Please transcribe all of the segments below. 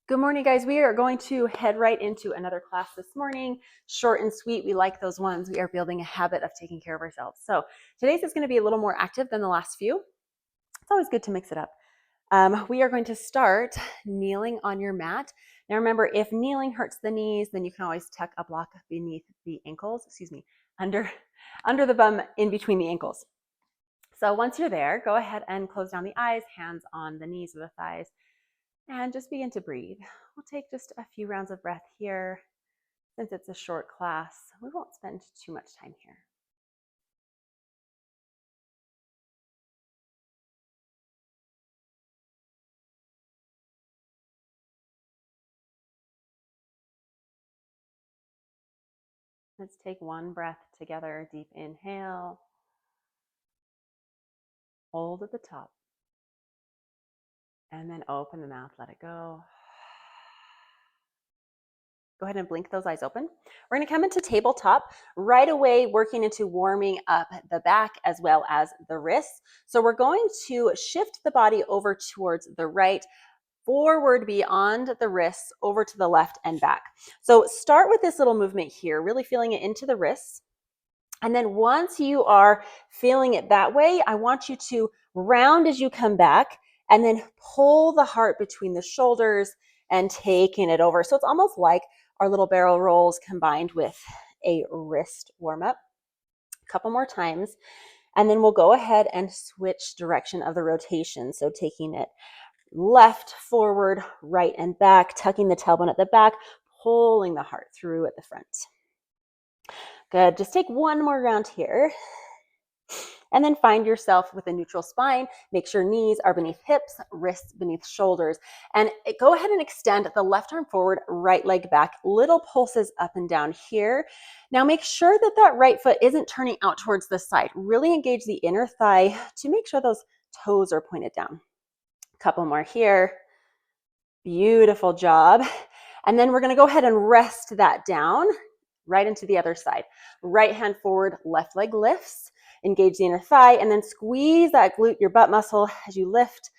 Good morning, guys. We are going to head right into another class this morning. Short and sweet. We like those ones. We are building a habit of taking care of ourselves. So today's is going to be a little more active than the last few. It's always good to mix it up. We are going to start kneeling on your mat. Now remember, if kneeling hurts the knees, then you can always tuck a block beneath the ankles, under the bum in between the ankles. So once you're there, go ahead and close down the eyes, hands on the knees or the thighs. And just begin to breathe. We'll take just a few rounds of breath here. Since it's a short class, we won't spend too much time here. Let's take one breath together. Deep inhale. Hold at the top. And then open the mouth, let it go. Go ahead and blink those eyes open. We're going to come into tabletop right away, working into warming up the back as well as the wrists. So we're going to shift the body over towards the right, forward beyond the wrists, over to the left and back. So start with this little movement here, really feeling it into the wrists. And then once you are feeling it that way, I want you to round as you come back and then pull the heart between the shoulders and taking it over. So it's almost like our little barrel rolls combined with a wrist warm up. A couple more times. And then we'll go ahead and switch direction of the rotation. So taking it left, forward, right, and back, tucking the tailbone at the back, pulling the heart through at the front. Good. Just take one more round here. And then find yourself with a neutral spine. Make sure knees are beneath hips, wrists beneath shoulders. And go ahead and extend the left arm forward, right leg back. Little pulses up and down here. Now make sure that that right foot isn't turning out towards the side. Really engage the inner thigh to make sure those toes are pointed down. A couple more here. Beautiful job. And then we're going to go ahead and rest that down right into the other side. Right hand forward, left leg lifts. Engage the inner thigh and then squeeze that glute, your butt muscle, as you lift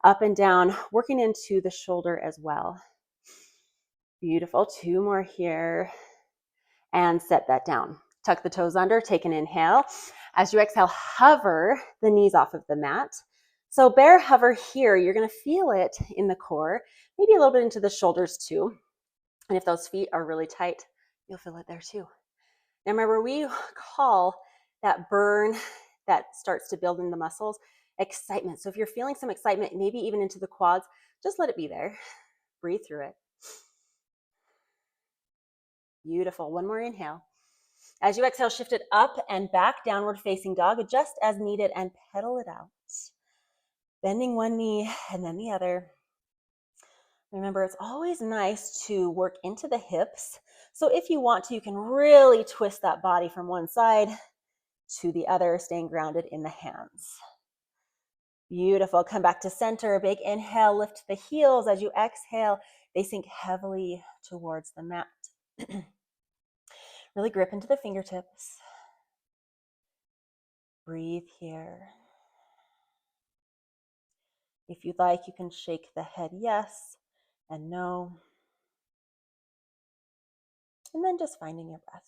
up and down, working into the shoulder as well. Beautiful. Two more here. And set that down. Tuck the toes under, take an inhale. As you exhale, hover the knees off of the mat. So bear hover here, you're going to feel it in the core, maybe a little bit into the shoulders too. And if those feet are really tight, you'll feel it there too. Now remember, we call that burn that starts to build in the muscles excitement. So if you're feeling some excitement, maybe even into the quads, just let it be there. Breathe through it. Beautiful. One more inhale. As you exhale, shift it up and back, downward facing dog, adjust as needed and pedal it out. Bending one knee and then the other. Remember, it's always nice to work into the hips. So if you want to, you can really twist that body from one side to the other, staying grounded in the hands. Beautiful. Come back to center. Big inhale, lift the heels. As you exhale, they sink heavily towards the mat. Really grip into the fingertips. Breathe here. If you'd like, you can shake the head yes and no. And then just finding your breath.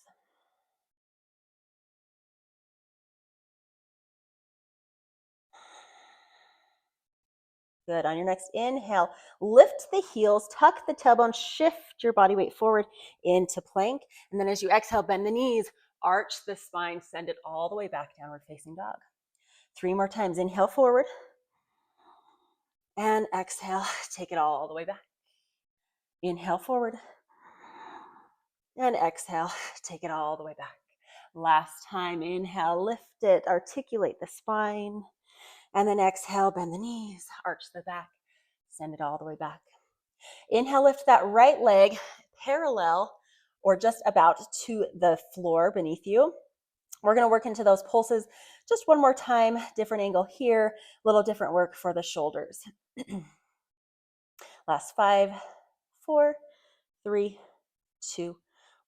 Good. On your next inhale, lift the heels, tuck the tailbone, shift your body weight forward into plank. And then as you exhale, bend the knees, arch the spine, send it all the way back, downward facing dog. 3 more times. Inhale forward. And exhale, take it all the way back. Inhale forward. And exhale, take it all the way back. Last time, inhale, lift it, articulate the spine. And then exhale, bend the knees, arch the back, send it all the way back. Inhale, lift that right leg parallel or just about to the floor beneath you. We're going to work into those pulses just one more time, different angle here, a little different work for the shoulders. Last 5, 4, 3, 2,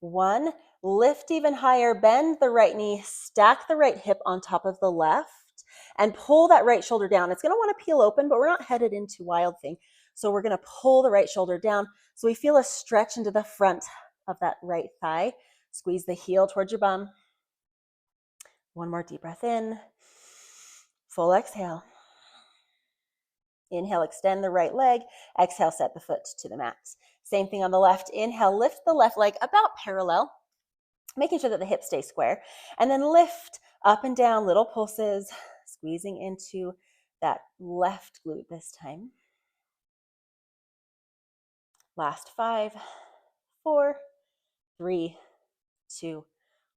1. Lift even higher, bend the right knee, stack the right hip on top of the left, and pull that right shoulder down. It's going to want to peel open, but we're not headed into wild thing. So we're going to pull the right shoulder down. So we feel a stretch into the front of that right thigh. Squeeze the heel towards your bum. One more deep breath in. Full exhale. Inhale, extend the right leg. Exhale, set the foot to the mat. Same thing on the left. Inhale, lift the left leg about parallel, making sure that the hips stay square. And then lift up and down, little pulses, squeezing into that left glute this time. Last 5, 4, 3, 2,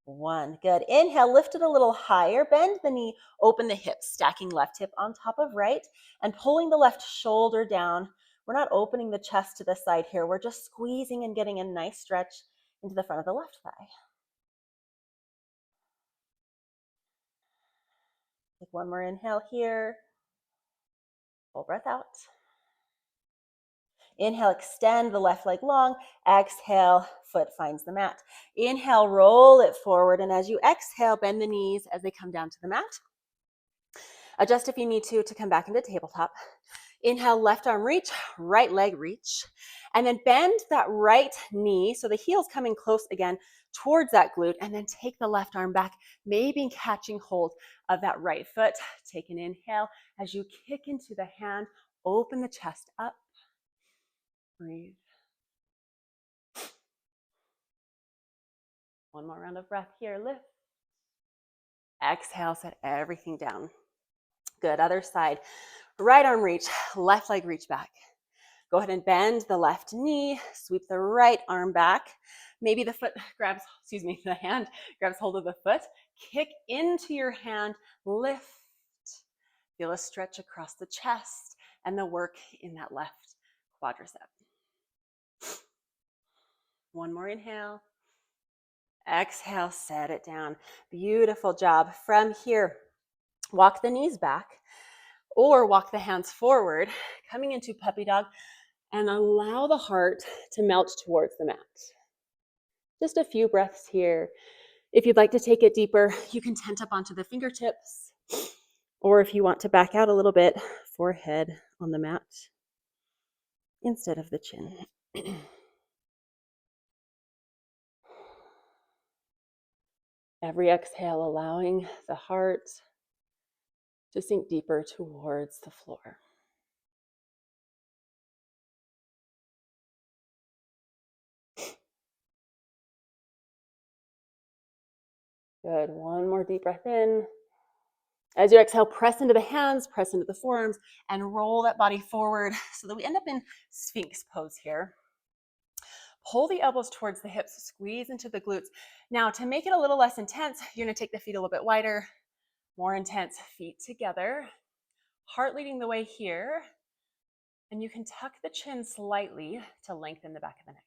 1. Good. Inhale, lift it a little higher. Bend the knee, open the hips, stacking left hip on top of right and pulling the left shoulder down. We're not opening the chest to the side here. We're just squeezing and getting a nice stretch into the front of the left thigh. Take one more inhale here. Full breath out. Inhale, extend the left leg long. Exhale, foot finds the mat. Inhale, roll it forward. And as you exhale, bend the knees as they come down to the mat. Adjust if you need to come back into tabletop. Inhale, left arm reach, right leg reach. And then bend that right knee so the heel's coming close again towards that glute. And then take the left arm back, maybe catching hold of that right foot. Take an inhale. As you kick into the hand, open the chest up. Breathe. One more round of breath here. Lift. Exhale, set everything down. Good. Other side. Right arm reach, left leg reach back. Go ahead and bend the left knee, sweep the right arm back. Maybe the hand grabs hold of the foot. Kick into your hand, lift. Feel a stretch across the chest and the work in that left quadricep. One more inhale. Exhale, set it down. Beautiful job. From here, walk the knees back or walk the hands forward, coming into puppy dog, and allow the heart to melt towards the mat. Just a few breaths here. If you'd like to take it deeper, you can tent up onto the fingertips, or if you want to back out a little bit, forehead on the mat instead of the chin. Every exhale, allowing the heart to sink deeper towards the floor. Good. One more deep breath in. As you exhale, press into the hands, press into the forearms, and roll that body forward so that we end up in Sphinx pose here. Pull the elbows towards the hips, squeeze into the glutes. Now, to make it a little less intense, you're going to take the feet a little bit wider, more intense, feet together, heart leading the way here, and you can tuck the chin slightly to lengthen the back of the neck.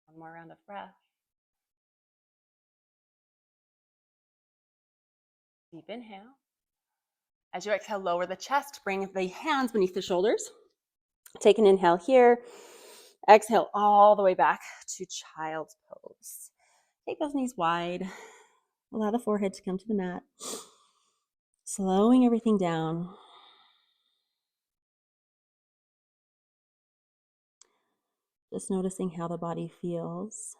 One more round of breath. Deep inhale. As you exhale, lower the chest, bring the hands beneath the shoulders. Take an inhale here. Exhale all the way back to child's pose. Take those knees wide. Allow the forehead to come to the mat. Slowing everything down. Just noticing how the body feels.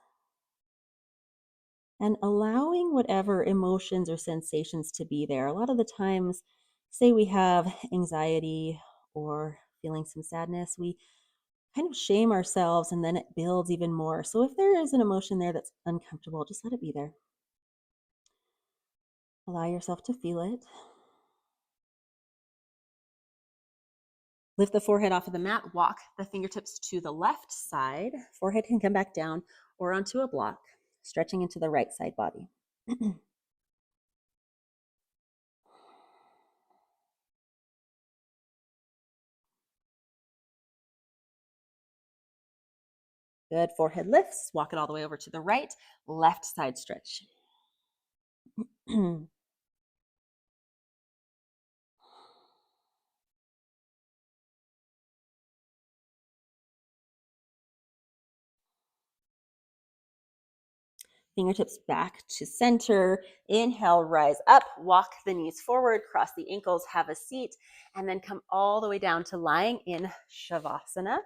And allowing whatever emotions or sensations to be there. A lot of the times, say we have anxiety or feeling some sadness, we kind of shame ourselves and then it builds even more. So if there is an emotion there that's uncomfortable, just let it be there. Allow yourself to feel it. Lift the forehead off of the mat, walk the fingertips to the left side. Forehead can come back down or onto a block, stretching into the right side body. Good. Forehead lifts. Walk it all the way over to the right. Left side stretch. fingertips back to center. Inhale, rise up, walk the knees forward, cross the ankles, have a seat, and then come all the way down to lying in Shavasana.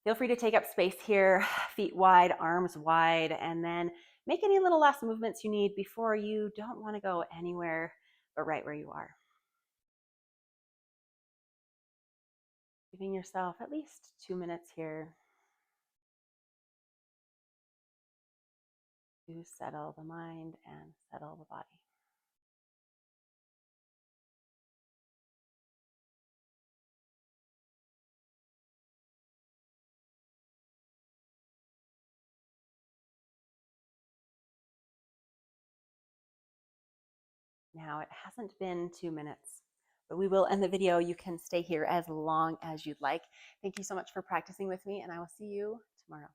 Feel free to take up space here, feet wide, arms wide, and then make any little last movements you need before you don't want to go anywhere but right where you are. Giving yourself at least 2 minutes here to settle the mind and settle the body. Now, it hasn't been 2 minutes, but we will end the video. You can stay here as long as you'd like. Thank you so much for practicing with me, and I will see you tomorrow.